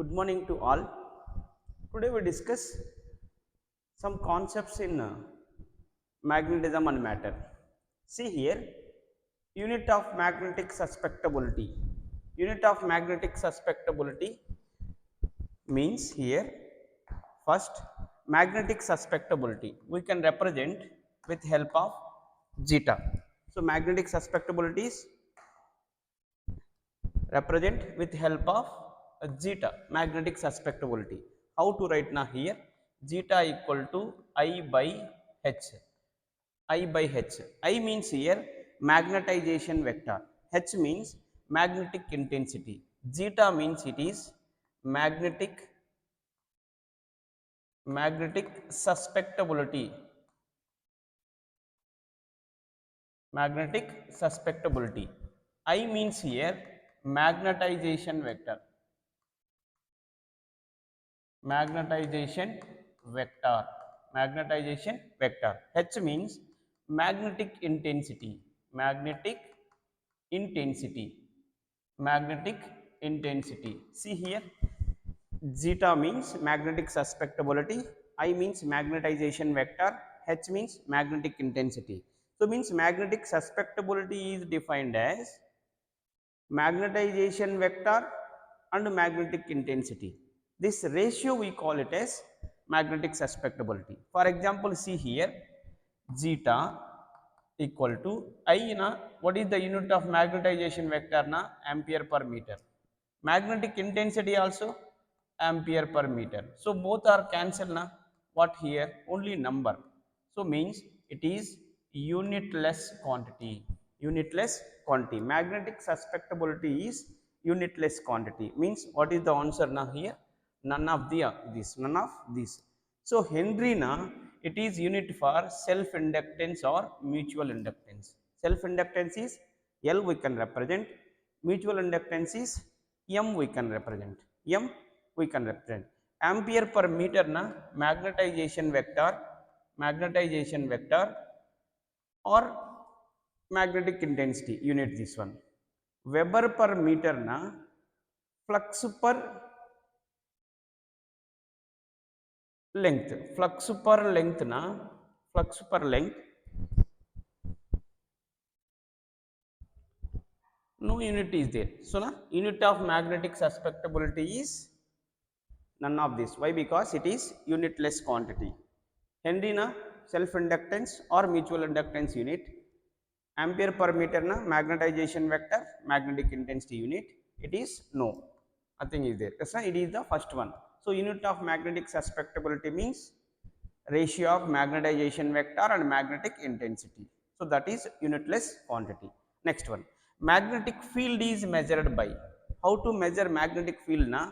Good morning to all. Today we discuss some concepts in magnetism and matter. See here, unit of magnetic susceptibility. Unit of magnetic susceptibility means here first magnetic susceptibility we can represent with help of zeta. So magnetic susceptibility is represent with help of zeta, magnetic susceptibility. How to write now here? Zeta equal to I by H. I by H. I means here magnetization vector. H means magnetic intensity. Zeta means it is magnetic susceptibility. Magnetic susceptibility. I means here magnetization vector. Magnetization vector. Magnetization vector. H means magnetic intensity. Magnetic intensity. Magnetic intensity. See here, zeta means magnetic susceptibility, I means magnetization vector, H means magnetic intensity. So means magnetic susceptibility is defined as magnetization vector and magnetic intensity. This ratio we call it as magnetic susceptibility. For example, see here, zeta equal to I na, what is the unit of magnetization vector na? Ampere per meter. Magnetic intensity also ampere per meter. So both are cancelled na. What here? Only number. So means it is unitless quantity. Unitless quantity. Magnetic susceptibility is unitless quantity. Means what is the answer now here? None of the this. None of this. So Henry na, it is unit for self inductance or mutual inductance. Self inductance is L we can represent. Mutual inductance is M we can represent. M we can represent. Ampere per meter na magnetization vector or magnetic intensity unit this one. Weber per meter na flux per length. Flux per length na flux per length. No unit is there. So na unit of magnetic susceptibility is none of this. Why? Because it is unitless quantity. Henry na self inductance or mutual inductance unit. Ampere per meter na magnetization vector, magnetic intensity unit. It is no. Nothing is there. That's why it is the first one. So unit of magnetic susceptibility means ratio of magnetization vector and magnetic intensity. So that is unitless quantity. Next one, magnetic field is measured by. How to measure magnetic field na?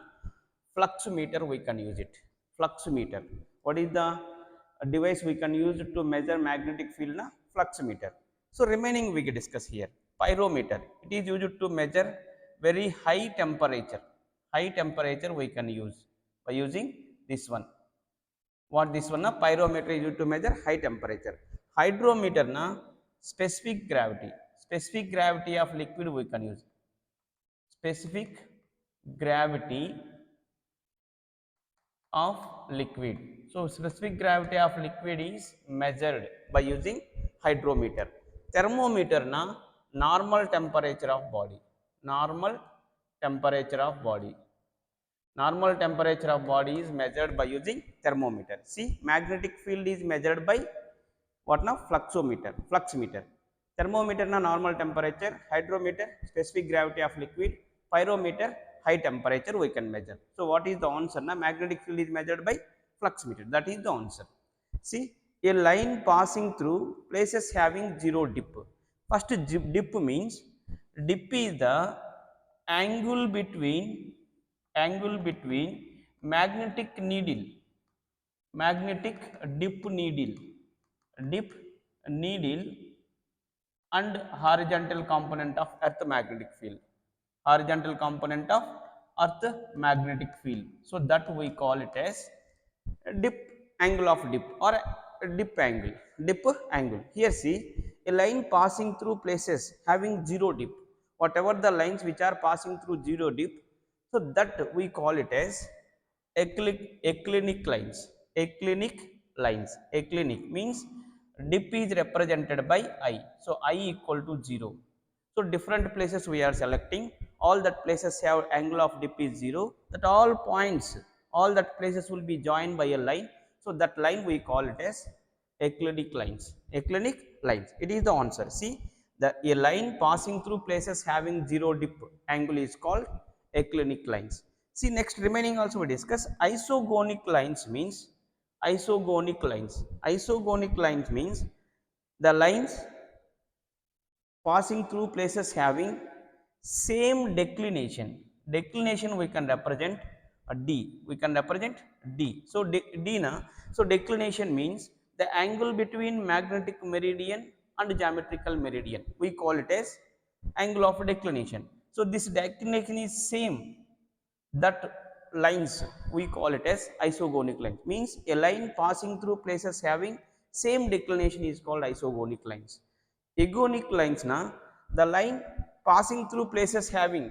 Flux meter we can use it. Flux meter. What is the device we can use to measure magnetic field na? Flux meter. So remaining we can discuss here. Pyrometer. It is used to measure very high temperature. High temperature we can use by using this one. What this one na? Pyrometer is used to measure high temperature. Hydrometer na specific gravity. Specific gravity of liquid we can use. Specific gravity of liquid. So specific gravity of liquid is measured by using hydrometer. Thermometer na normal temperature of body. Normal temperature of body. Normal temperature of body is measured by using thermometer. See, magnetic field is measured by what now? Fluxometer, flux meter. Thermometer na normal temperature, hydrometer specific gravity of liquid, pyrometer high temperature we can measure. So what is the answer na? Magnetic field is measured by flux meter. That is the answer. See, a line passing through places having zero dip. First dip means dip is the angle between magnetic needle, magnetic dip needle and horizontal component of earth magnetic field. Horizontal component of earth magnetic field. So that we call it as dip, angle of dip or dip angle. Dip angle. Here see, a line passing through places having zero dip. Whatever the lines which are passing through zero dip, So that we call it as aclinic lines. Aclinic lines. Aclinic means dip is represented by I. So I equal to 0. So different places we are selecting, all that places have angle of dip is 0, that all points, all that places will be joined by a line. So that line we call it as aclinic lines. Aclinic lines. It is the answer. See, a line passing through places having 0 dip angle is called aclinic lines. See, next remaining also we discuss isogonic lines means isogonic lines. Isogonic lines means the lines passing through places having same declination. Declination we can represent a d. We can represent d. So d na. So declination means the angle between magnetic meridian and geometrical meridian. We call it as angle of declination. So this declination is same, that lines we call it as isogonic lines, means a line passing through places having same declination is called isogonic lines. Agonic lines na, the line passing through places having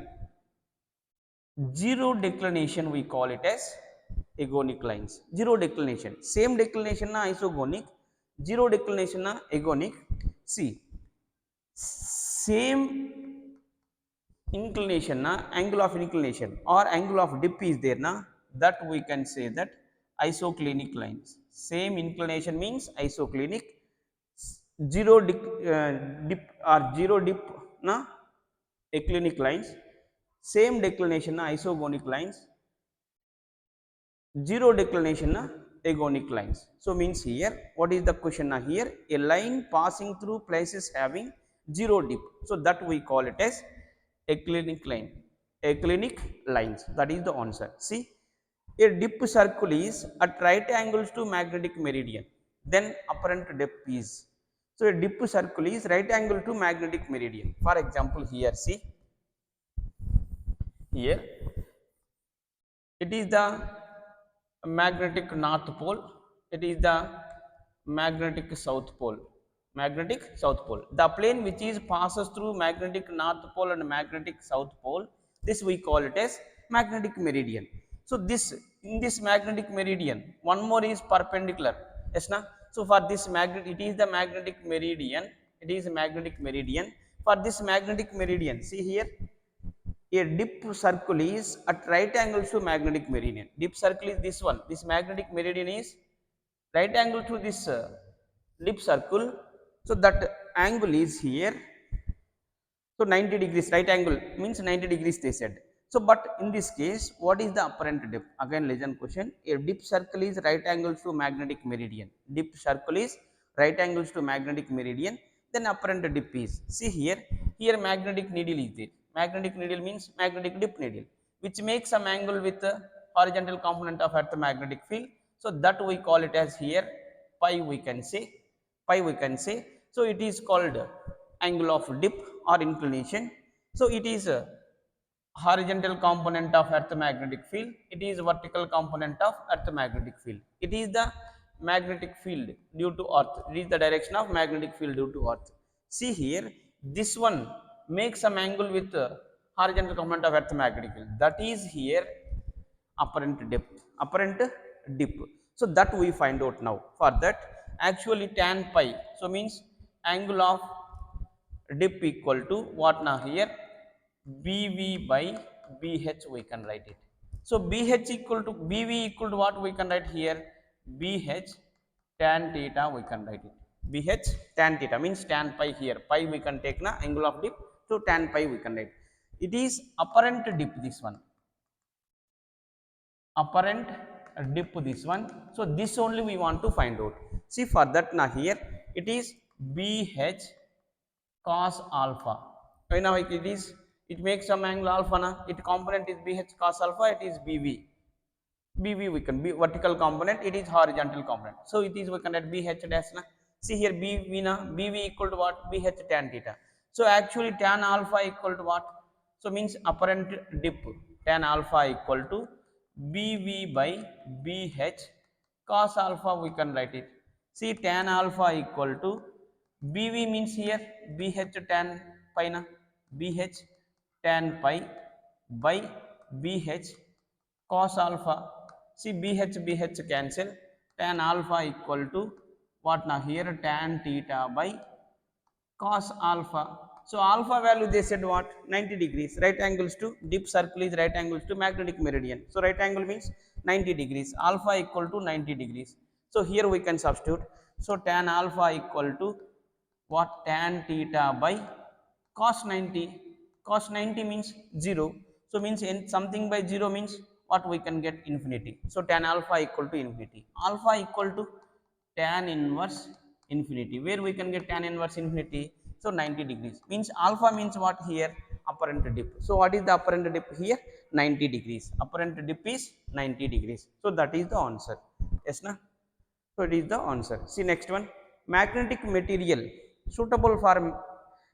zero declination we call it as agonic lines. Zero declination, same declination na isogonic, zero declination na agonic. See, same inclination na, angle of inclination or angle of dip is there na, that we can say that isoclinic lines. Same inclination means isoclinic. Zero dip or zero dip na aclinic lines, same declination na isogonic lines, zero declination na agonic lines. So means here, what is the question na, here a line passing through places having zero dip, so that we call it as aclinic line. Aclinic lines, that is the answer. See, a dip circle is at right angles to magnetic meridian, then apparent depth is. So a dip circle is right angle to magnetic meridian. For example, here see, here it is the magnetic north pole, it is the magnetic south pole. Magnetic south pole, the plane which is passes through magnetic north pole and magnetic south pole, this we call it as magnetic meridian. So this, in this magnetic meridian, one more is perpendicular, yes na. So for this magnet, it is the magnetic meridian, it is magnetic meridian. For this magnetic meridian, see here, a dip circle is at right angles to magnetic meridian. Dip circle is this one. This magnetic meridian is right angle to this dip circle. So that angle is here. So 90 degrees, right angle means 90 degrees they said. So but in this case, what is the apparent dip? Again legend question. A dip circle is right angles to magnetic meridian. Dip circle is right angles to magnetic meridian. Then apparent dip is, see here, here magnetic needle is there. Magnetic needle means magnetic dip needle, which makes some angle with the horizontal component of earth magnetic field. So that we call it as here pi, we can say pi, we can say. So it is called angle of dip or inclination. So it is a horizontal component of earth magnetic field, it is vertical component of earth magnetic field. It is the magnetic field due to earth, it is the direction of magnetic field due to earth. See here, this one makes some angle with horizontal component of earth magnetic field, that is here apparent depth, apparent dip. So that we find out now. For that, actually tan pi, so means angle of dip equal to what now here, bv by bh we can write it. So bh equal to bv equal to what we can write here, bh tan theta we can write it. Bh tan theta means tan pi, here pi we can take na angle of dip, so tan pi we can write. It is apparent dip, this one apparent dip, this one. So this only we want to find out. See, for that now here it is bh cos alpha. Right now it is, it makes some angle alpha na, it component is bh cos alpha, it is bv. bv we can be vertical component, it is horizontal component, so it is we can write bh dash na. See here bv na, bv equal to what, bh tan theta. So actually tan alpha equal to what, so means apparent dip tan alpha equal to bv by bh cos alpha we can write it. See, tan alpha equal to bv means here bh tan pi na, bh tan pi by BH cos alpha. See BH BH cancel, tan alpha equal to what now here, tan theta by cos alpha. So alpha value they said what, 90 degrees. Right angles to dip circle is right angles to magnetic meridian. So right angle means 90 degrees. Alpha equal to 90 degrees. So here we can substitute. So tan alpha equal to what, tan theta by cos 90. Cos 90 means 0. So means in something by 0 means what, we can get infinity. So tan alpha equal to infinity. Alpha equal to tan inverse infinity. Where we can get tan inverse infinity? So 90 degrees. Means alpha means what here? Apparent dip. So what is the apparent dip here? 90 degrees. Apparent dip is 90 degrees. So that is the answer. Yes, na? So it is the answer. See next one. Magnetic material suitable for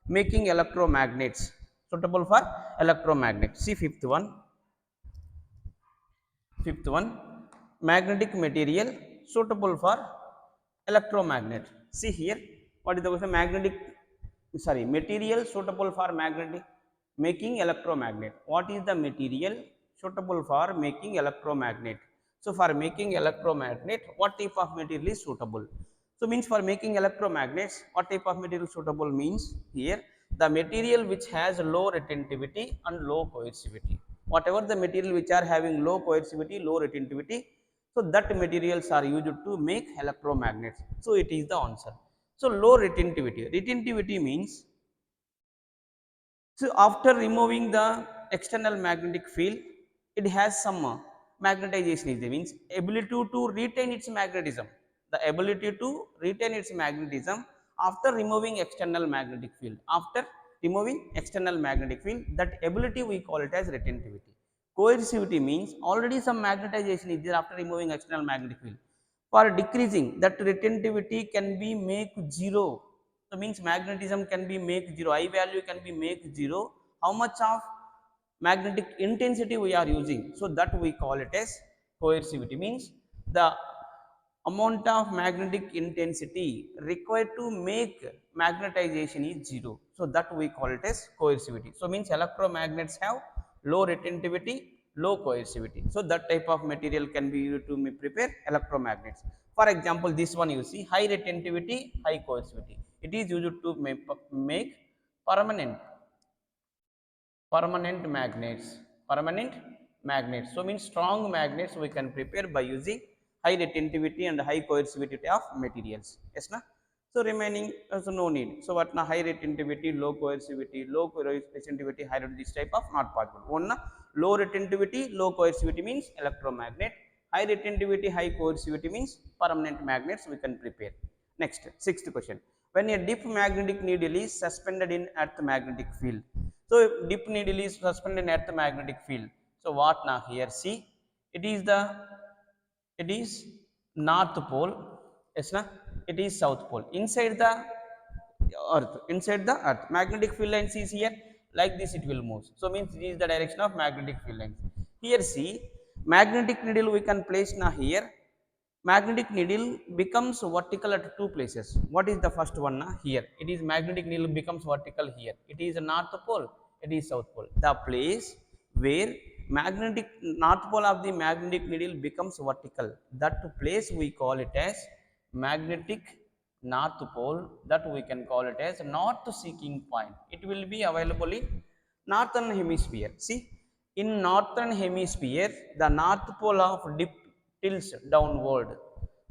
making electromagnets. Suitable for electromagnets. See fifth one. Fifth one, magnetic material suitable for electromagnet. See here, what is the question? Magnetic, sorry, material suitable for magnetic making electromagnet. What is the material suitable for making electromagnet? So for making electromagnet, what type of material is suitable? So means for making electromagnets, what type of material suitable means here, the material which has low retentivity and low coercivity. Whatever the material which are having low coercivity, low retentivity, so that materials are used to make electromagnets. So it is the answer. So low retentivity. Retentivity means, so after removing the external magnetic field, it has some magnetization is there, means ability to retain its magnetism. The ability to retain its magnetism after removing external magnetic field. After removing external magnetic field, that ability we call it as retentivity. Coercivity means already some magnetization is there after removing external magnetic field. For decreasing, that retentivity can be make 0. So means magnetism can be make 0, I value can be make 0. How much of magnetic intensity we are using? So that we call it as coercivity. Means the amount of magnetic intensity required to make magnetization is 0. So that we call it as coercivity. So means electromagnets have low retentivity, low coercivity. So that type of material can be used to prepare electromagnets. For example, this one you see, high retentivity, high coercivity. It is used to make permanent permanent magnets. Permanent magnets, so means strong magnets we can prepare by using high retentivity and high coercivity of materials. Yes na? So remaining so no need. So what na, high retentivity, low coercivity, low retentivity, high this type of not possible. One na, low retentivity, low coercivity means electromagnet. High retentivity, high coercivity means permanent magnets we can prepare. Next, sixth question. When a deep magnetic needle is suspended in earth magnetic field. So deep needle is suspended in earth magnetic field. So what now here? See, it is the, it is north pole. Yes na? It is south pole. Inside the earth, inside the earth, magnetic field lines is here. Like this it will move. So means this is the direction of magnetic field lines. Here see, magnetic needle we can place now here. Magnetic needle becomes vertical at two places. What is the first one? Here it is, magnetic needle becomes vertical here. It is north pole, it is south pole. The place where magnetic north pole of the magnetic needle becomes vertical, that place we call it as magnetic north pole. That we can call it as north seeking point. It will be available in northern hemisphere. See, in northern hemisphere, the north pole of dip tilts downward.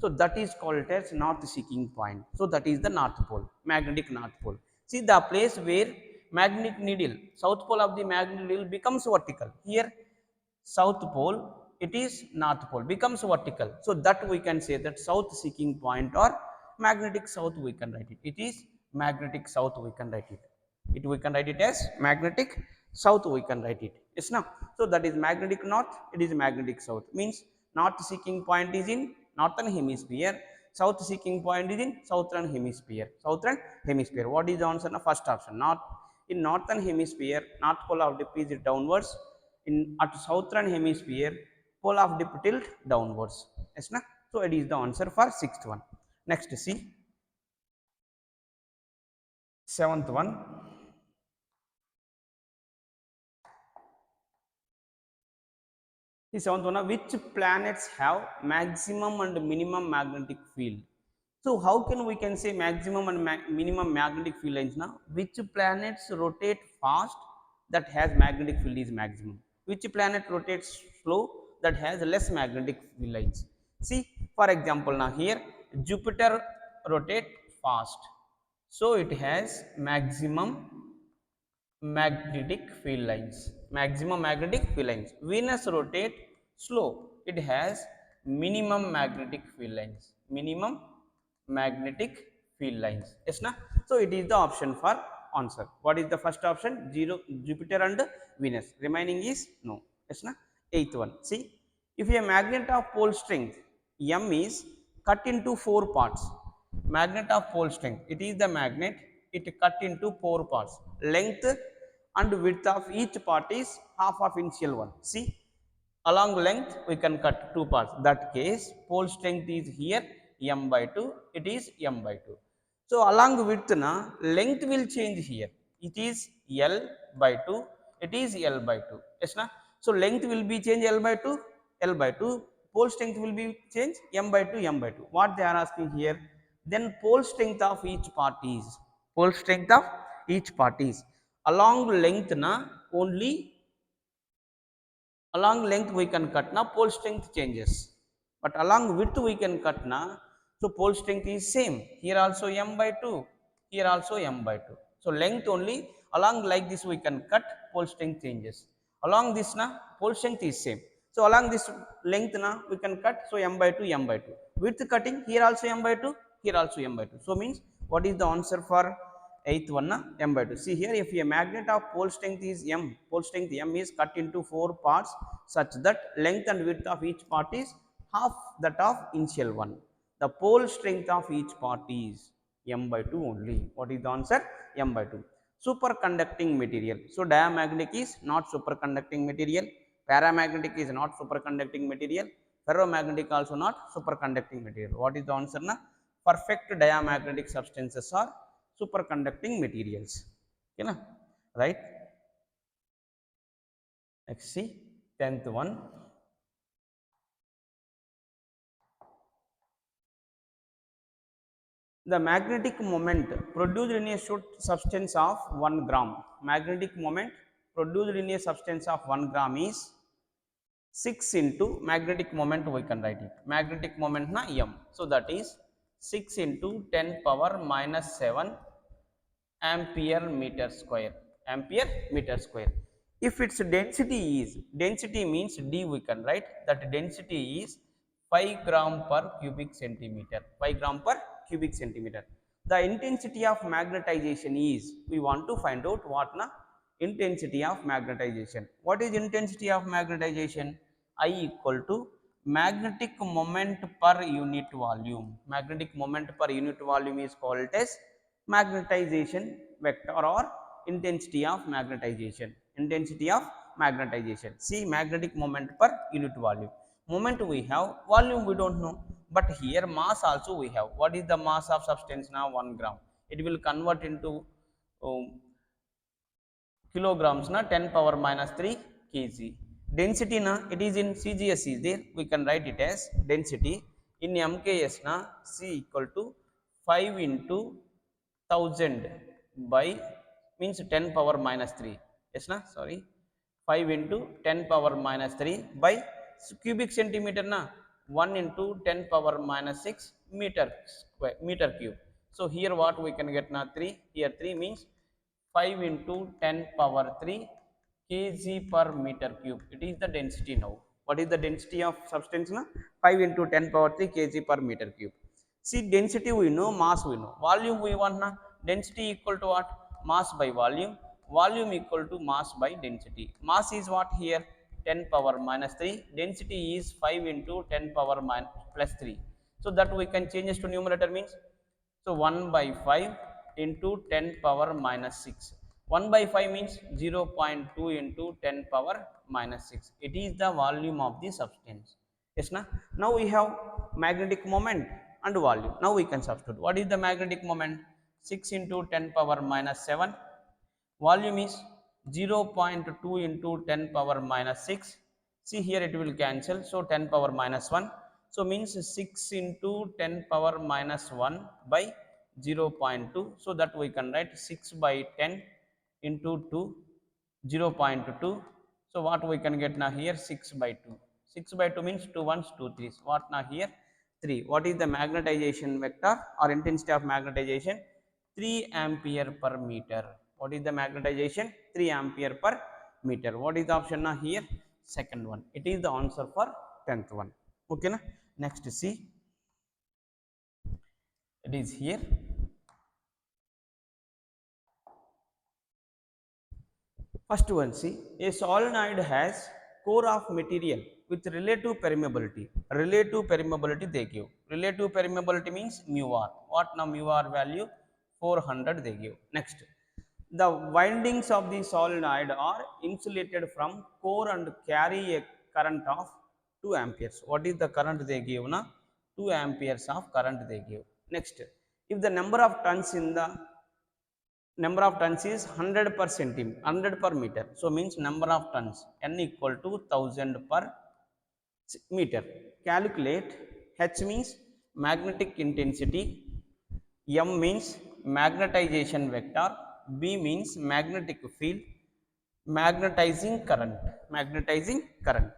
So that is called as north seeking point. So that is the north pole, magnetic north pole. See, the place where magnetic needle, south pole of the magnetic needle becomes vertical. Here south pole, it is north pole becomes vertical. So that we can say that south seeking point or magnetic south we can write it. It is magnetic south we can write it. We can write it as magnetic south we can write it. Yes now. So that is magnetic north, it is magnetic south. Means north seeking point is in northern hemisphere, south seeking point is in southern hemisphere. Southern hemisphere. What is the answer? First option. North, in northern hemisphere, north pole of dip is downwards. In at southern hemisphere, pole of dip tilt downwards. Yes na? So it is the answer for sixth one. Next, see seventh one. The seventh one, which planets have maximum and minimum magnetic field? So how can say maximum and minimum magnetic field lines now? Which planets rotate fast that has magnetic field is maximum? Which planet rotates slow that has less magnetic field lines? See, for example, now here Jupiter rotate fast, so it has maximum magnetic field lines. Maximum magnetic field lines. Venus rotate slow, it has minimum magnetic field lines. Minimum magnetic field lines, yes na? So it is the option for answer. What is the first option? Zero, Jupiter and Venus. Remaining is no, yes na? Eighth one, see, if a magnet of pole strength m is cut into four parts. Magnet of pole strength, it is the magnet, it cut into four parts. Length and width of each part is half of initial one. See, along length we can cut two parts. That case pole strength is here m by 2, it is m by 2. So along width na length will change here, it is l by 2, it is l by 2, yes na? So length will be changed l by 2, l by 2. Pole strength will be changed m by 2, m by 2. What they are asking here, then pole strength of each part is, pole strength of each part is along length na only, along length we can cut now, pole strength changes, but along width we can cut now. So pole strength is same, here also m by 2, here also m by 2. So length only, along like this we can cut, pole strength changes. Along this na pole strength is same, so along this length na we can cut, so m by 2, m by 2. Width cutting, here also m by 2, here also m by 2. So means what is the answer for eighth one na m by 2. See here, if a magnet of pole strength is m, pole strength m is cut into four parts such that length and width of each part is half that of initial one. The pole strength of each part is m by 2 only. What is the answer? M by 2. Superconducting material. So diamagnetic is not superconducting material, paramagnetic is not superconducting material, ferromagnetic also not superconducting material. What is the answer na? Perfect diamagnetic substances are superconducting materials, okay na? Right? Next, see, 10th one, the magnetic moment produced in a substance of 1 gram. Magnetic moment produced in a substance of 1 gram is 6 into magnetic moment, we can write it. Magnetic moment na m. So that is 6 into 10 power minus 7 ampere meter square. Ampere meter square. If its density is, density means d, we can write that density is 5 gram per cubic centimeter. 5 gram per cubic centimeter. The intensity of magnetization is, we want to find out what na? Intensity of magnetization. What is intensity of magnetization? I equal to magnetic moment per unit volume. Magnetic moment per unit volume is called as magnetization vector or intensity of magnetization. Intensity of magnetization. See, magnetic moment per unit volume. Moment we have, volume we don't know, but here mass also we have. What is the mass of substance now? 1 gram. It will convert into um, kilograms na 10 power minus 3 kg. Density na, it is in CGS is there, we can write it as density in MKS na C equal to 5 into 1000 by means 10 power minus 3, yes na, sorry, 5 into 10 power minus 3 by cubic centimeter na 1 into 10 power minus 6 meter square, meter cube. So here what we can get na 3, here 3 means 5 into 10 power 3 kg per meter cube. It is the density now. What is the density of substance na? 5 into 10 power 3 kg per meter cube. See, density we know, mass we know, volume we want na? Density equal to what? Mass by volume. Volume equal to mass by density. Mass is what here? 10 power minus 3. Density is 5 into 10 power plus 3. So that we can change this to numerator means, so 1 by 5 into 10 power minus 6. 1 by 5 means 0.2 into 10 power minus 6. It is the volume of the substance. Yes, na? Now we have magnetic moment and volume. Now we can substitute. What is the magnetic moment? 6 into 10 power minus 7. Volume is 0.2 into 10 power minus 6. See here it will cancel, so 10 power minus 1, so means 6 into 10 power minus 1 by 0.2, so that we can write 6 by 10 into 2, 0.2, so what we can get now here, 6 by 2, 6 by 2 means 2 ones 2 threes, what now here 3. What is the magnetization vector or intensity of magnetization? 3 ampere per meter. What is the magnetization? 3 ampere per meter. What is the option now here? Second one. It is the answer for 10th one. Okay na? Next see, it is here. First one, see, a solenoid has core of material with relative permeability. Relative permeability they give. Relative permeability means mu r. What now mu r value? 400 they give. Next, the windings of the solenoid are insulated from core and carry a current of 2 amperes. What is the current they give? Na? 2 amperes of current they give. Next, if the number of turns in the number of tons is 100 per centimeter, 100 per meter, so means number of tons n equal to 1000 per meter. Calculate. H means magnetic intensity, M means magnetization vector, B means magnetic field, magnetizing current,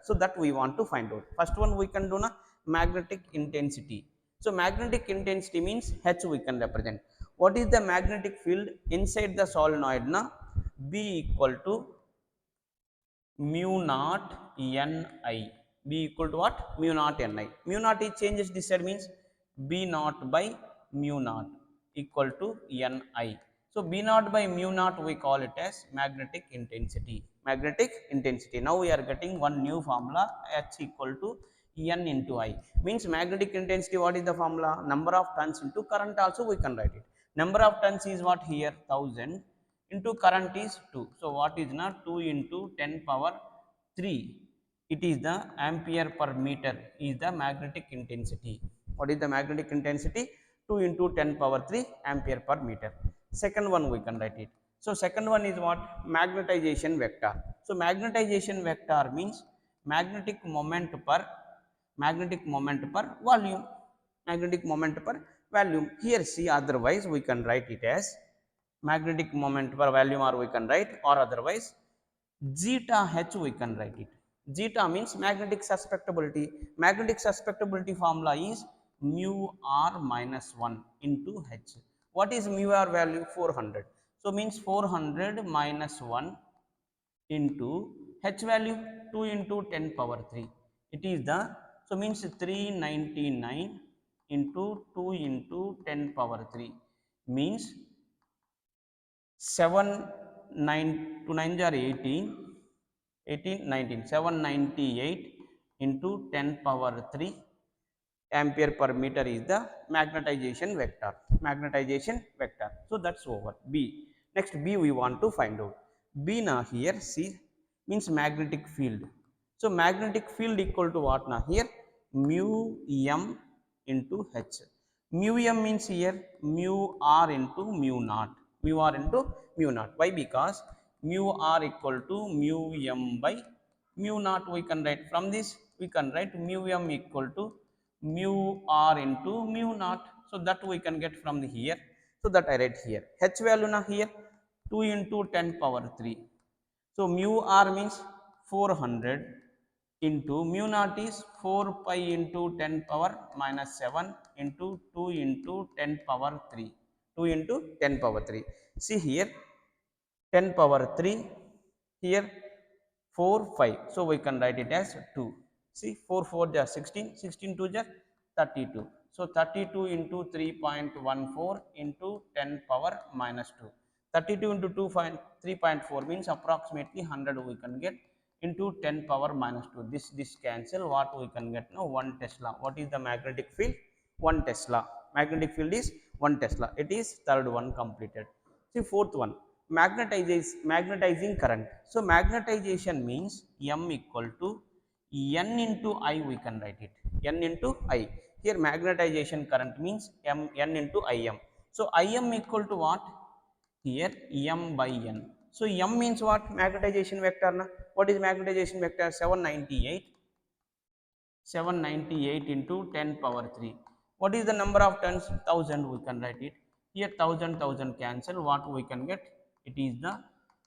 so that we want to find out. First one we can do na, magnetic intensity. So magnetic intensity means H we can represent. What is the magnetic field inside the solenoid na? B equal to mu naught Ni. B equal to what? Mu naught Ni. Mu naught is changes this side, means B naught by mu naught equal to Ni. So B naught by mu naught we call it as magnetic intensity. Magnetic intensity. Now we are getting one new formula, H equal to N into I. Means magnetic intensity, what is the formula? Number of turns into current also we can write it. Number of turns is what here? 1000 into current is 2. So what is not 2 into 10 power 3? It is the ampere per meter is the magnetic intensity. What is the magnetic intensity? 2 into 10 power 3 ampere per meter. Second one we can write it. So second one is what? Magnetization vector. So magnetization vector means magnetic moment per volume. Magnetic moment per volume. Here see, otherwise we can write it as magnetic moment per volume, or we can write, or otherwise zeta H we can write it. Zeta means magnetic susceptibility. Magnetic susceptibility formula is mu r minus 1 into H. What is mu r value? 400. So means 400 minus 1 into H value 2 into 10 power 3. It is the, so means 399 into 2 into 10 power 3 means 7 9 2 9 are 18, 18 19, 798 into 10 power 3 ampere per meter is the magnetization vector. Magnetization vector. So that's over. B. Next B we want to find out. B now here C means magnetic field. So magnetic field equal to what now here? Mu M into H. Mu M means here mu R into mu naught. Mu R into mu naught. Why? Because mu R equal to mu M by mu naught we can write. From this we can write mu M equal to mu R into mu naught. So that we can get from the here. So that I write here. H value now here 2 into 10 power 3. So mu R means 400 into mu naught is 4 pi into 10 power minus 7 into 2 into 10 power 3. 2 into 10 power 3. See here 10 power 3, here 4 5, so we can write it as 2. See 4 4 ja 16, 16 2 ja 32, so 32 into 3.14 into 10 power minus 2. 32 into 2 3.4 means approximately 100 we can get into 10 power minus 2. This cancel, what we can get now? 1 Tesla. What is the magnetic field? 1 Tesla. Magnetic field is 1 Tesla. It is third one completed. See fourth one, magnetizing current. So magnetization means M equal to N into I we can write it. N into I. Here magnetization current means N into Im. So Im equal to what? Here M by N. So M means what? Magnetization vector. Na? What is magnetization vector? 798. 798 into 10 power 3. What is the number of turns? 1000 we can write it. Here 1000 cancel. What we can get? It is the,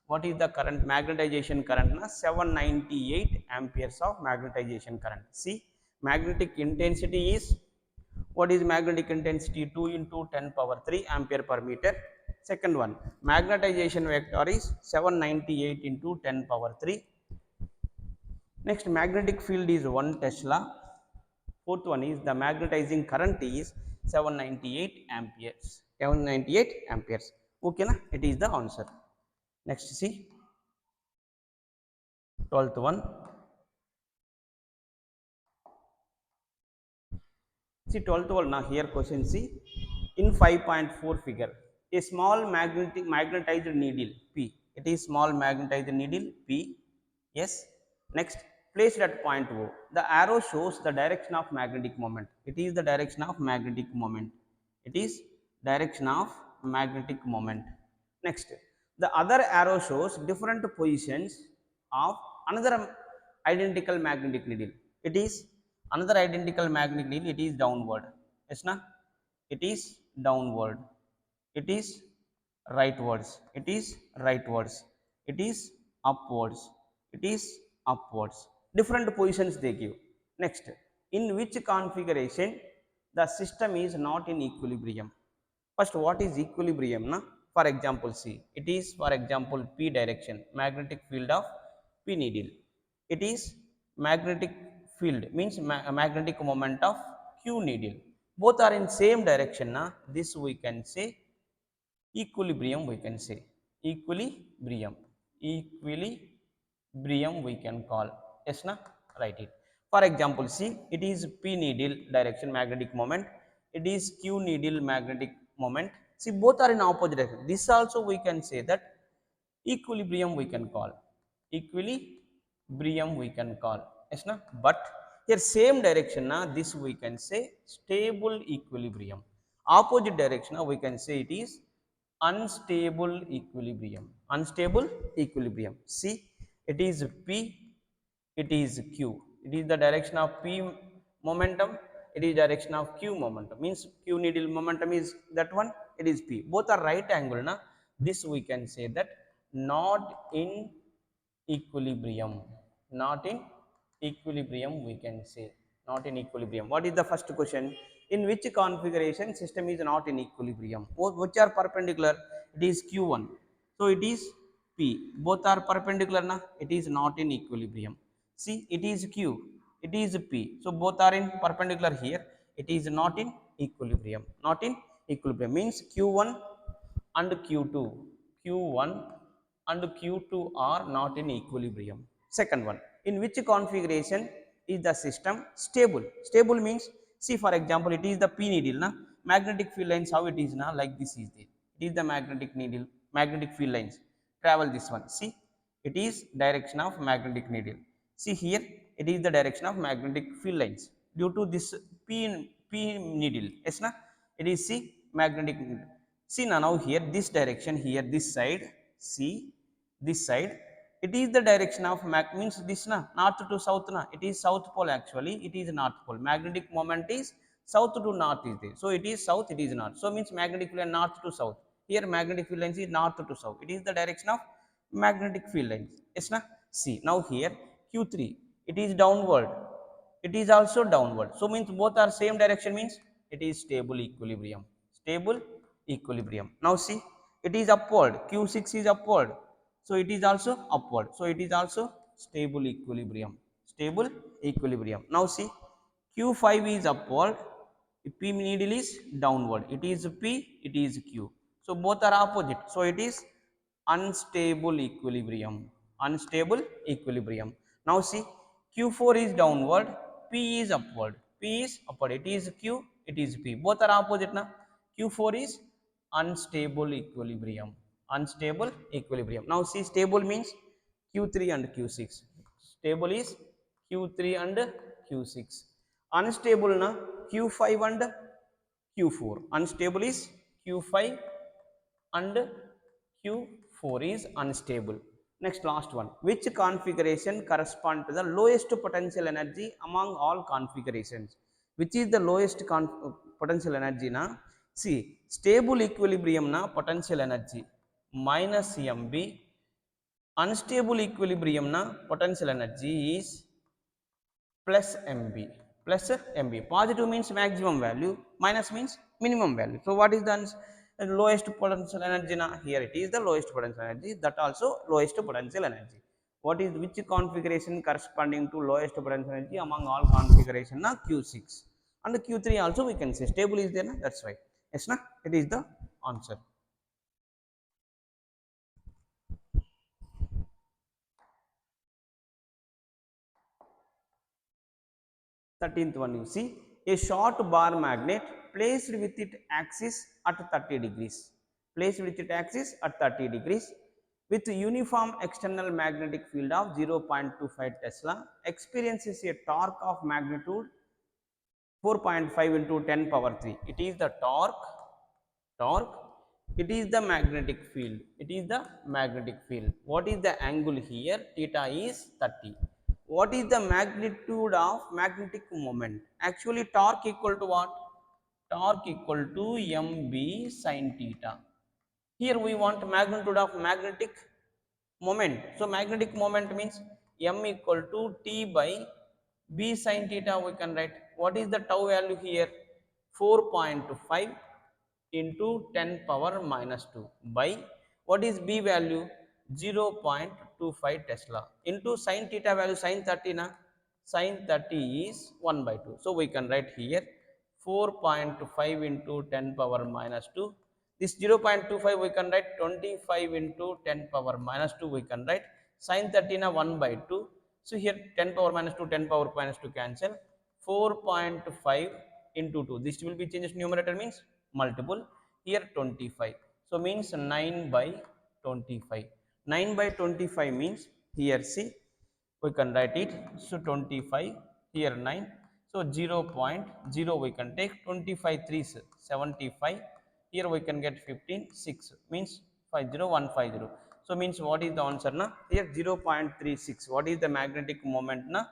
what is the current? Magnetization current? Na? 798 amperes of magnetization current. See, magnetic intensity is, what is magnetic intensity? 2 into 10 power 3 ampere per meter. Second one, magnetization vector is 798 into 10 power 3. Next, magnetic field is 1 Tesla. Fourth one is the magnetizing current is 798 amperes. 798 amperes. Okay, na? It is the answer. Next, see, 12th one. See, 12th one, now here question, see, in 5.4 figure, a small magnetized needle P. It is small magnetized needle P. Yes. Next, placed at point O. The arrow shows the direction of magnetic moment. It is the direction of magnetic moment. It is direction of magnetic moment. Next, the other arrow shows different positions of another identical magnetic needle. It is another identical magnetic needle. It is downward. Yes, na? It is downward. It is rightwards. It is rightwards. It is upwards. It is upwards. Different positions they give. Next, in which configuration the system is not in equilibrium? First, what is equilibrium? Na? For example, see, it is, for example, P direction, magnetic field of P needle. It is magnetic field, means magnetic moment of Q needle. Both are in same direction. Na? This we can say equilibrium, we can say equilibrium. Equilibrium we can call. Yes, na? Write it. For example, see, it is P needle direction magnetic moment, it is Q needle magnetic moment. See, both are in opposite direction. This also we can say that equilibrium we can call. Equilibrium we can call. Yes, na? But here same direction, na, this we can say stable equilibrium. Opposite direction, we can say it is unstable equilibrium. Unstable equilibrium. See, it is P, it is Q. It is the direction of P momentum, it is direction of Q momentum. Means Q needle momentum is that one, it is P. Both are right angle. Na? This we can say that not in equilibrium. Not in equilibrium we can say. Not in equilibrium. What is the first question? In which configuration system is not in equilibrium? Which are perpendicular? It is Q1. So it is P. Both are perpendicular. Na? It is not in equilibrium. See, it is Q. It is P. So both are in perpendicular here. It is not in equilibrium. Not in equilibrium means Q1 and Q2. Q1 and Q2 are not in equilibrium. Second one, in which configuration is the system stable? Stable means, see, for example, it is the P needle, na? Magnetic field lines, how it is, na? Like this is there. It is the magnetic needle, magnetic field lines. Travel this one. See, it is direction of magnetic needle. See here, it is the direction of magnetic field lines. Due to this P needle, yes, na? It is, see, magnetic needle. See, now here this direction, here this side, see this side, it is the direction of means this, na, north to south, na, it is south pole. Actually it is north pole. Magnetic moment is south to north is there, so it is south, it is north. So means magnetic field north to south. Here magnetic field lines is north to south. It is the direction of magnetic field lines. Yes, na? See, now here Q3, it is downward, it is also downward. So means both are same direction, means it is stable equilibrium. Stable equilibrium. Now see, it is upward, Q6 is upward, so it is also upward. So it is also stable equilibrium. Stable equilibrium. Now see, Q5 is upward, P needle is downward. It is P, it is Q. So both are opposite. So it is unstable equilibrium. Unstable equilibrium. Now see, Q4 is downward, P is upward. P is upward. It is Q, it is P. Both are opposite. Na? Q4 is unstable equilibrium. Unstable equilibrium. Now see, stable means Q3 and Q6. Stable is Q3 and Q6. Unstable, na, Q5 and Q4. Unstable is Q5 and Q4. 4 is unstable. Next, last one. Which configuration correspond to the lowest potential energy among all configurations? Which is the lowest potential energy na? See, stable equilibrium na potential energy minus mb, unstable equilibrium na potential energy is plus mb, plus mb. Positive means maximum value, minus means minimum value. So what is the lowest potential energy now? Here it is the lowest potential energy, that also lowest potential energy. What is which configuration corresponding to lowest potential energy among all configuration na? Q6 and Q3 also we can say stable is there na? That's why yes na, it is the answer. 13th one, you see a short bar magnet placed with its axis at 30 degrees, placed with its axis at 30 degrees with uniform external magnetic field of 0.25 Tesla experiences a torque of magnitude 4.5 into 10 power 3. It is the torque, it is the magnetic field, it is the magnetic field. What is the angle here? Theta is 30. What is the magnitude of magnetic moment? Actually torque equal to what? Torque equal to mb sin theta. Here we want magnitude of magnetic moment. So magnetic moment means m equal to t by b sin theta we can write. What is the tau value here? 4.5 into 10 power minus 2 by what is b value? 0.25 Tesla into sin theta value sin 30 na, sin 30 is 1 by 2. So we can write here 4.5 into 10 power minus 2. This 0.25 we can write 25 into 10 power minus 2 we can write sin 30 na 1 by 2. So here 10 power minus 2, 10 power minus 2 cancel. 4.5 into 2. This will be changed numerator means multiple. Here 25. So means 9 by 25. 9 by 25 means here see we can write it. So 25 here 9. So 0.0 we can take 25 3s 75. Here we can get 15 6 means 50150. So means what is the answer na? Here 0.36. What is the magnetic moment na?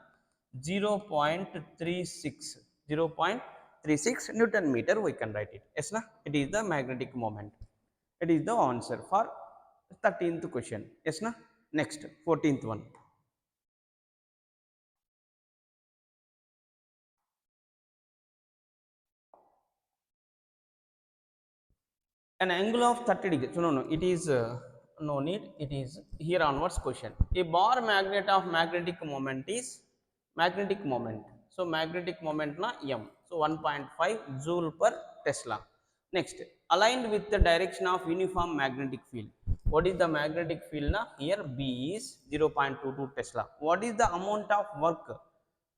0.36 0.36 Newton meter we can write it. Yes na, it is the magnetic moment. It is the answer for 13th question. Yes na. Next 14th one. An angle of 30 degrees. So, no, it is no need. It is here onwards question. A bar magnet of magnetic moment is magnetic moment. So, magnetic moment na m. So, 1.5 joule per Tesla. Next, aligned with the direction of uniform magnetic field. What is the magnetic field na? Here B is 0.22 Tesla. What is the amount of work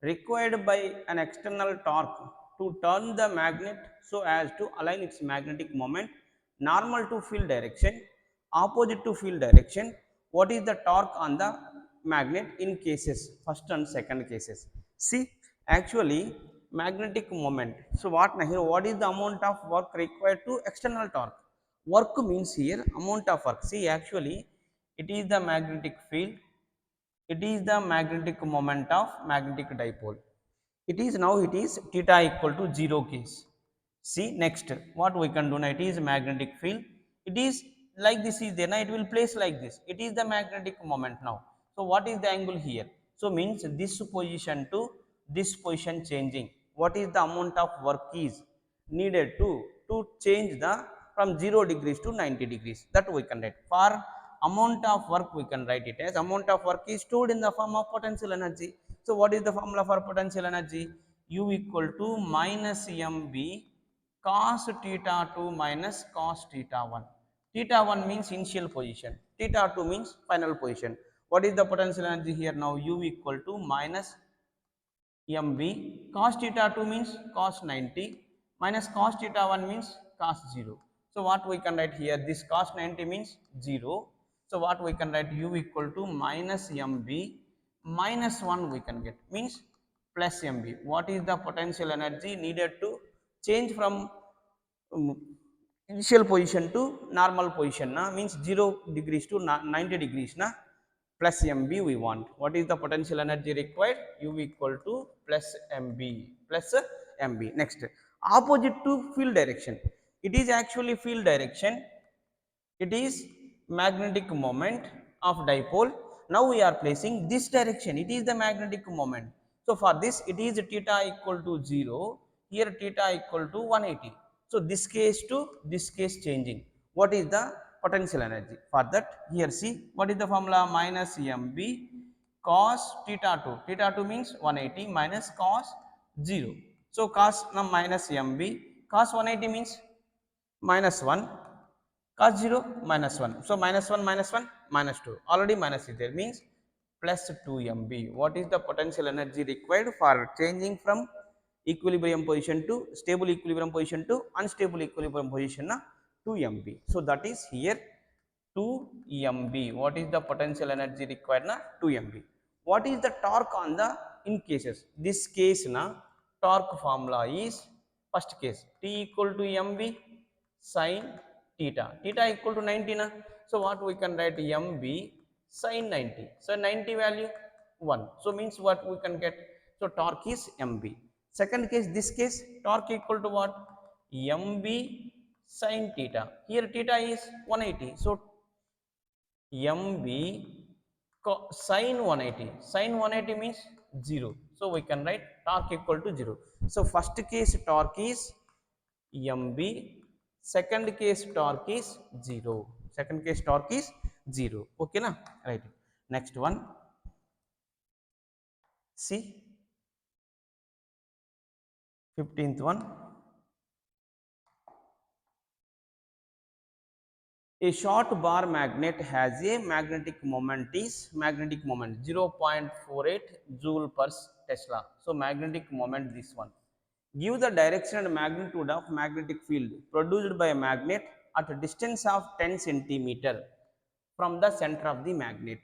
required by an external torque to turn the magnet so as to align its magnetic moment normal to field direction, opposite to field direction? What is the torque on the magnet in cases first and second cases? See, actually magnetic moment. So what now here? What is the amount of work required to external torque? Work means here amount of work. See, actually it is the magnetic field, it is the magnetic moment of magnetic dipole. It is now it is theta equal to 0 case. See, next what we can do now, it is magnetic field, it is like this is there now, it will place like this, it is the magnetic moment now. So what is the angle here? So means this position to this position changing, what is the amount of work is needed to change the from 0 degrees to 90 degrees, that we can write. For amount of work we can write it as amount of work is stored in the form of potential energy. So what is the formula for potential energy? U equal to minus mb cos theta 2 minus cos theta 1. Theta 1 means initial position, theta 2 means final position. What is the potential energy here now? U equal to minus mb cos theta 2 means cos 90 minus cos theta 1 means cos 0. So what we can write here? This cos 90 means 0. So what we can write? U equal to minus mb minus 1 we can get means plus mb. What is the potential energy needed to change from initial position to normal position na means 0 degrees to 90 degrees na plus mb we want. What is the potential energy required? U equal to plus mb plus mb. Next, opposite to field direction, it is actually field direction, it is magnetic moment of dipole. Now we are placing this direction, it is the magnetic moment. So for this it is theta equal to 0, here theta equal to 180. So this case to this case changing, what is the potential energy? For that, here see what is the formula, minus mb cos theta 2, theta 2 means 180 minus cos 0. So cos minus mb cos 180 means minus 1, cos 0 minus 1. So minus 1 minus 1 minus 2, already minus is there, means plus 2 mb. What is the potential energy required for changing from equilibrium position to stable equilibrium position to unstable equilibrium position? 2 mb. So that is here 2 mb. What is the potential energy required? 2 mb. What is the torque on the in cases? This case na torque formula is first case T equal to mv sin theta, theta equal to 90 na. So what we can write, mb sin 90. So 90 value 1. So means what we can get? So torque is mb. Second case, this case torque equal to what? mb sin theta. Here theta is 180. So mb sin 180. Sin 180 means 0. So we can write torque equal to 0. So first case torque is mb, second case torque is 0. Second case torque is 0. Okay na? Right. Next one, see 15th one. A short bar magnet has a magnetic moment 0.48 joule per Tesla. So magnetic moment, this one. Give the direction and magnitude of magnetic field produced by a magnet at a distance of 10 centimeter from the center of the magnet.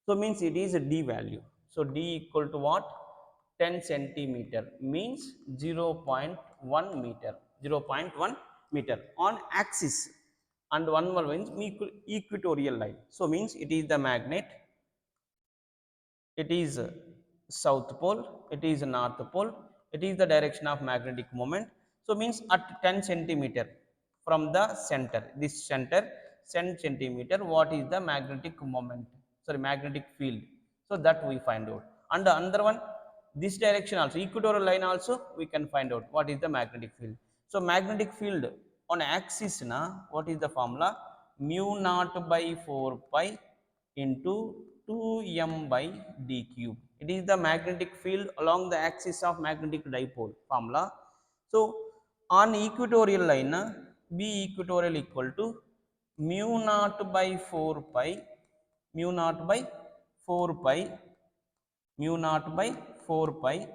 So means it is a d value. So d equal to what? 10 centimeter means 0.1 meter, 0.1 meter on axis, and one more means equatorial line. So means it is the magnet, it is south pole, it is north pole, it is the direction of magnetic moment. So means at 10 centimeter from the center, this center 10 centimeter, what is the magnetic moment, sorry magnetic field? So that we find out. And the another one, this direction also, equatorial line also, we can find out what is the magnetic field. So magnetic field on axis na, what is the formula? Mu naught by 4 pi into 2m by d cube. It is the magnetic field along the axis of magnetic dipole formula. So on equatorial line, B equatorial equal to mu naught by 4 pi, mu naught by 4 pi, mu naught by 4 pi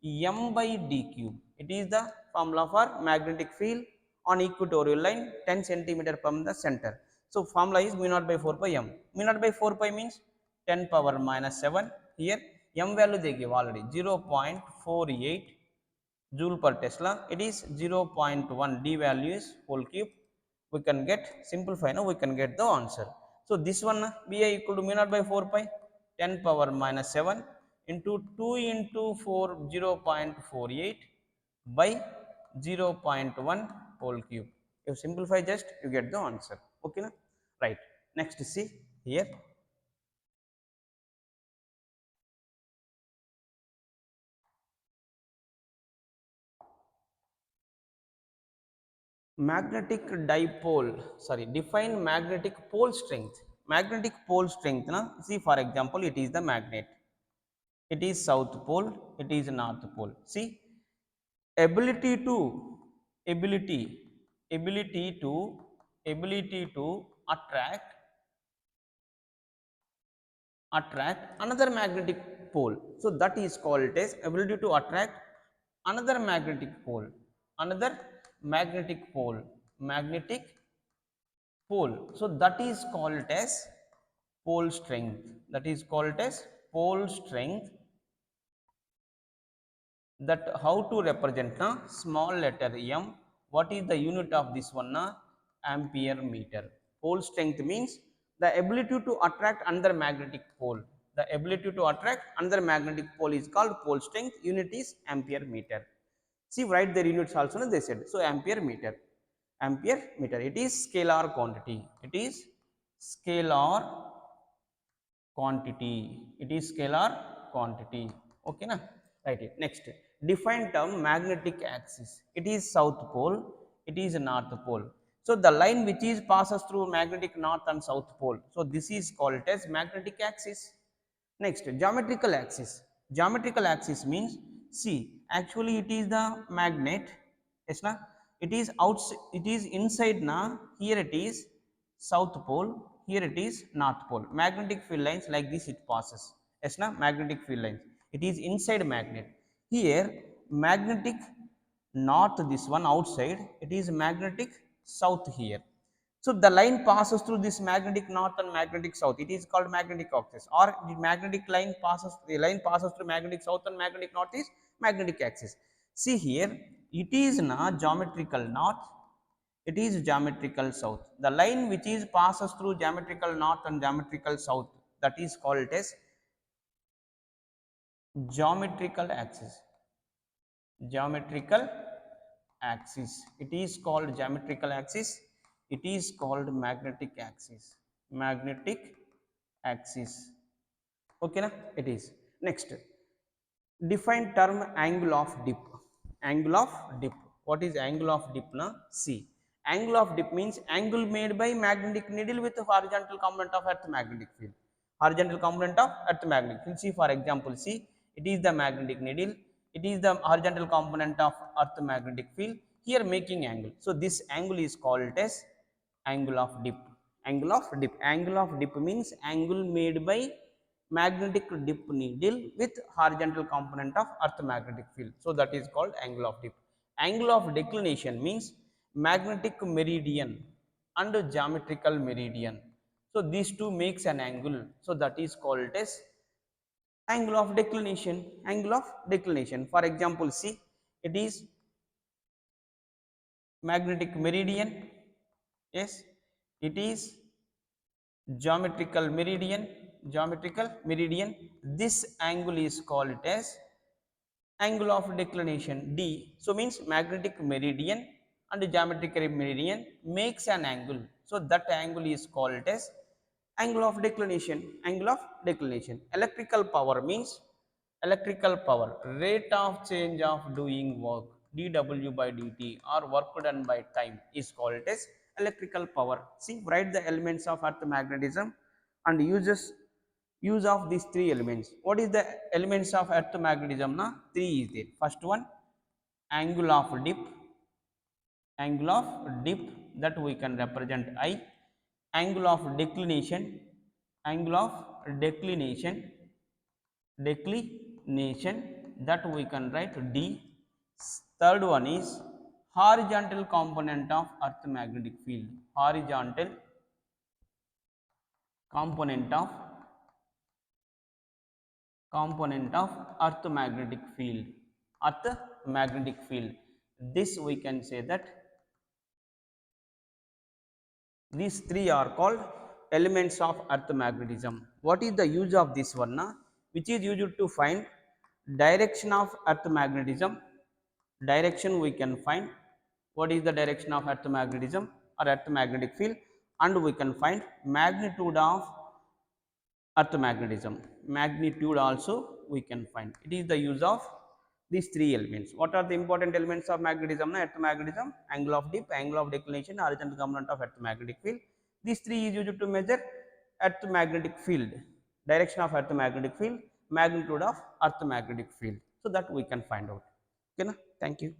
m by d cube. It is the formula for magnetic field on equatorial line 10 centimeter from the center. So formula is mu naught by 4 pi m. Mu naught by 4 pi means 10 power minus 7. Here m value they give already 0.48 joule per Tesla. It is 0.1, d value is whole cube. We can get simplify now, we can get the answer. So this one bi equal to mu naught by 4 pi 10 power minus 7 into 2 into 4 0.48 by 0.1 whole cube. You simplify just, you get the answer. Okay na? Right. Next see here, magnetic dipole, sorry, define magnetic pole strength. Magnetic pole strength na, see for example it is the magnet, it is south pole, it is north pole. See, ability to ability ability to ability to attract another magnetic pole. So that is called as ability to attract another magnetic pole, another magnetic pole, magnetic pole. So that is called as pole strength, that is called as pole strength. That how to represent na, small letter m. What is the unit of this one na? ampere meter. Pole strength means the ability to attract another magnetic pole. The ability to attract another magnetic pole is called pole strength. Unit is ampere meter. See, write their units also, no, they said. So ampere meter. Ampere meter. It is scalar quantity. It is scalar quantity. It is scalar quantity. Okay na? Write it. Next, define term magnetic axis. It is south pole. It is north pole. So the line which is passes through magnetic north and south pole. So this is called as magnetic axis. Next, geometrical axis. Geometrical axis means, see, actually it is the magnet. Yes na? It is outside, it is inside na. Here it is south pole, here it is north pole. Magnetic field lines like this it passes. Yes na? Magnetic field lines. It is inside magnet. Here magnetic north, this one outside, it is magnetic south here. So the line passes through this magnetic north and magnetic south. It is called magnetic axis, or the magnetic line passes, the line passes through magnetic south and magnetic north is magnetic axis. See here, it is not geometrical north, it is geometrical south. The line which is passes through geometrical north and geometrical south, that is called as geometrical axis. Geometrical axis. It is called geometrical axis. It is called magnetic axis. Magnetic axis. Okay na? It is. Next, define term angle of dip. Angle of dip. What is angle of dip na? See, angle of dip means angle made by magnetic needle with horizontal component of earth magnetic field. Horizontal component of earth magnetic field. See, for example, see, it is the magnetic needle, it is the horizontal component of earth magnetic field, here making angle. So this angle is called as angle of dip. Angle of dip. Angle of dip means angle made by magnetic dip needle with horizontal component of earth magnetic field. So that is called angle of dip. Angle of declination means magnetic meridian and geometrical meridian. So these two makes an angle. So that is called as angle of declination. Angle of declination. For example, see, it is magnetic meridian. Yes, it is geometrical meridian. Geometrical meridian. This angle is called as angle of declination D. So means magnetic meridian and geometrical meridian makes an angle. So that angle is called as angle of declination. Angle of declination. Electrical power means electrical power, rate of change of doing work, dw by dt, or work done by time, is called as electrical power. See, write the elements of earth magnetism and use of these three elements. What is the elements of earth magnetism na? Three is there. First one, angle of dip. Angle of dip, that we can represent I. Angle of declination. Angle of declination. Declination, that we can write D. Third one is horizontal component of earth magnetic field. Horizontal component of earth magnetic field. Earth magnetic field. This we can say that these three are called elements of earth magnetism. What is the use of this one na? Which is used to find direction of earth magnetism. Direction we can find. What is the direction of earth magnetism or earth magnetic field, and we can find magnitude of earth magnetism. Magnitude also we can find. It is the use of these three elements. What are the important elements of magnetism na? Earth magnetism, angle of dip, angle of declination, horizontal component of earth magnetic field. These three is used to measure earth magnetic field, direction of earth magnetic field, magnitude of earth magnetic field, so that we can find out. Okay na? Thank you.